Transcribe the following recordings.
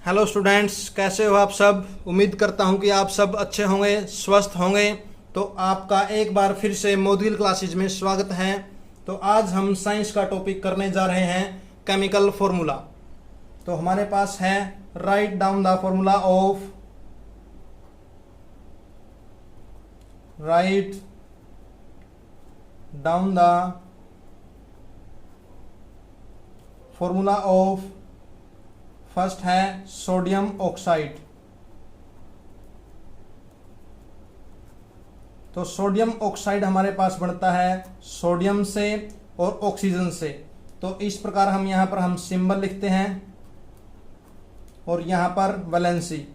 Hello students, कैसे हो आप सब। उम्मीद करता हूं कि आप सब अच्छे होंगे, स्वस्थ होंगे। तो आपका एक बार फिर से मॉड्यूल क्लासेज में स्वागत है। तो आज हम साइंस का टॉपिक करने जा रहे हैं केमिकल फॉर्मूला। तो हमारे पास है write down the formula of write down the formula of first है सोडियम ऑक्साइड। तो सोडियम ऑक्साइड हमारे पास बनता है सोडियम से और ऑक्सीजन से। तो इस प्रकार हम सिंबल लिखते हैं और यहां पर वैलेंसी।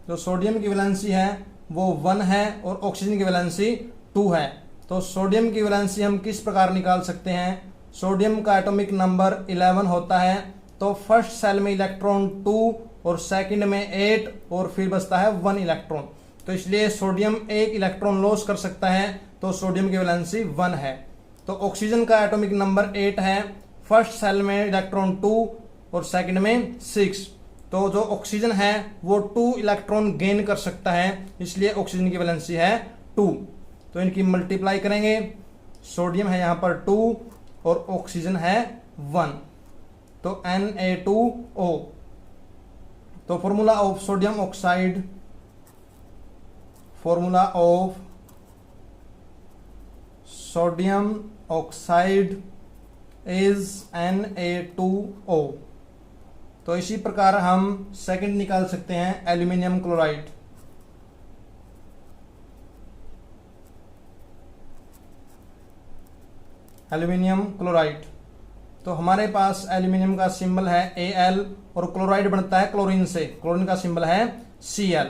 जो सोडियम की वैलेंसी है वो 1 है और ऑक्सीजन की वैलेंसी 2 है। तो सोडियम की वैलेंसी हम किस प्रकार निकाल सकते हैं। सोडियम का एटॉमिक नंबर 11 होता है। तो फर्स्ट सेल में इलेक्ट्रॉन 2 और सेकंड में 8 और फिर बचता है 1 इलेक्ट्रॉन। तो इसलिए सोडियम 1 इलेक्ट्रॉन लॉस कर सकता है। तो सोडियम की वैलेंसी 1 है। तो ऑक्सीजन का एटॉमिक नंबर 8 है। फर्स्ट सेल में इलेक्ट्रॉन 2 और सेकंड में 6। तो जो ऑक्सीजन है वो 2 इलेक्ट्रॉन गेन कर सकता है, इसलिए ऑक्सीजन की वैलेंसी है 2। तो इनकी मल्टीप्लाई करेंगे। सोडियम है यहां पर 2 और ऑक्सीजन है 1, तो Na2O। तो formula of sodium oxide, formula of sodium oxide is Na2O। तो इसी प्रकार हम सेकंड निकाल सकते हैं एल्यूमिनियम क्लोराइड। एल्यूमिनियम क्लोराइड, तो हमारे पास एल्यूमिनियम का सिंबल है Al और क्लोराइड बनता है क्लोरीन से। क्लोरीन का सिंबल है Cl।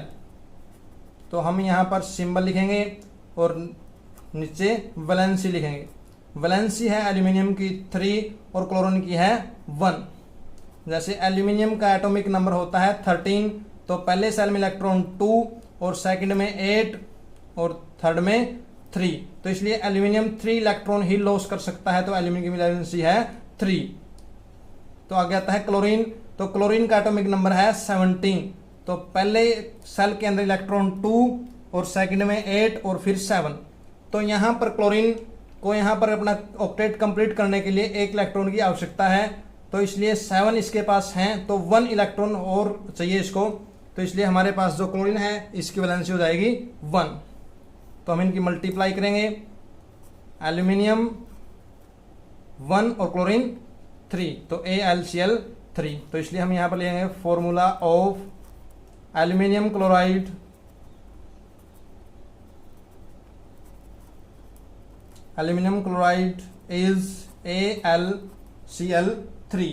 तो हम यहां पर सिंबल लिखेंगे और नीचे वैलेंसी लिखेंगे। वैलेंसी है एल्यूमिनियम की 3 और क्लोरीन की है 1। जैसे एल्यूमिनियम का एटॉमिक नंबर होता है 13, तो पहले सेल में इलेक्ट्रॉन 2 और सेकंड में 8 और थर्ड में 3। तो इसलिए एल्यूमिनियम 3 इलेक्ट्रॉन ही लॉस कर सकता है। तो एल्यूमिनियम की वैलेंसी है 3। तो आगे आता है क्लोरीन। तो क्लोरीन का एटॉमिक नंबर है 17। तो पहले सेल के अंदर इलेक्ट्रॉन 2 और सेकंड में 8 और फिर 7। तो यहां पर क्लोरीन को यहां पर अपना ऑक्टेट कंप्लीट करने के लिए 1 इलेक्ट्रॉन की आवश्यकता है। तो इसलिए 7 इसके पास हैं, तो 1 इलेक्ट्रॉन और चाहिए इसको। तो इसलिए हमारे पास जो क्लोरीन है इसकी वैलेंसी हो जाएगी 1। तो हम इनकी मल्टीप्लाई करेंगे। एल्यूमिनियम 1 और क्लोरीन 3, तो AlCl3। तो इसलिए हम यहां पर लेंगे formula of aluminium chloride, aluminium chloride is AlCl3।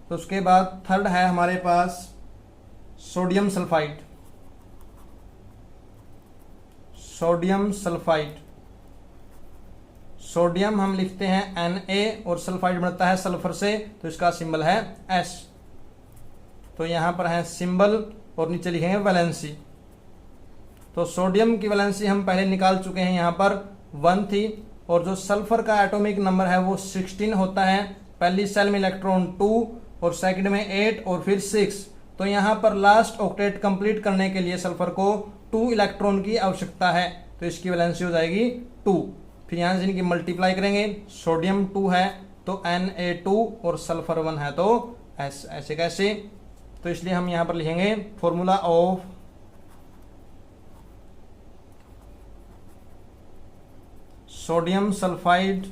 तो उसके बाद थर्ड है हमारे पास sodium sulphide. Sodium sulphide, sodium हम लिखते हैं Na और सल्फाइड बनता है सल्फर से, तो इसका सिंबल है S। तो यहां पर है सिंबल और नीचे लिखेंगे वैलेंसी। तो सोडियम की वैलेंसी हम पहले निकाल चुके हैं, यहां पर 1 थी। और जो सल्फर का एटॉमिक नंबर है वो 16 होता है। पहली सेल में इलेक्ट्रॉन 2 और सेकंड में 8 और फिर 6। तो यहां पर लास्ट ऑक्टेट कंप्लीट करने के लिए सल्फर को 2 इलेक्ट्रॉन की आवश्यकता है। तो इसकी वैलेंसी हो जाएगी 2। फिर यहां से इनकी मल्टीप्लाई करेंगे। सोडियम 2 है तो Na2 और सल्फर 1 है तो S। ऐसे कैसे, तो इसलिए हम यहां पर लिखेंगे formula of sodium sulphide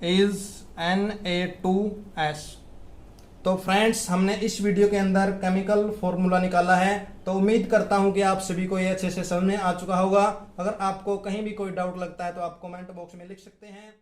is Na2S। तो फ्रेंड्स, हमने इस वीडियो के अंदर केमिकल फॉर्मूला निकाला है। तो उम्मीद करता हूं कि आप सभी को ये अच्छे से समझ में आ चुका होगा। अगर आपको कहीं भी कोई डाउट लगता है तो आप कमेंट बॉक्स में लिख सकते हैं।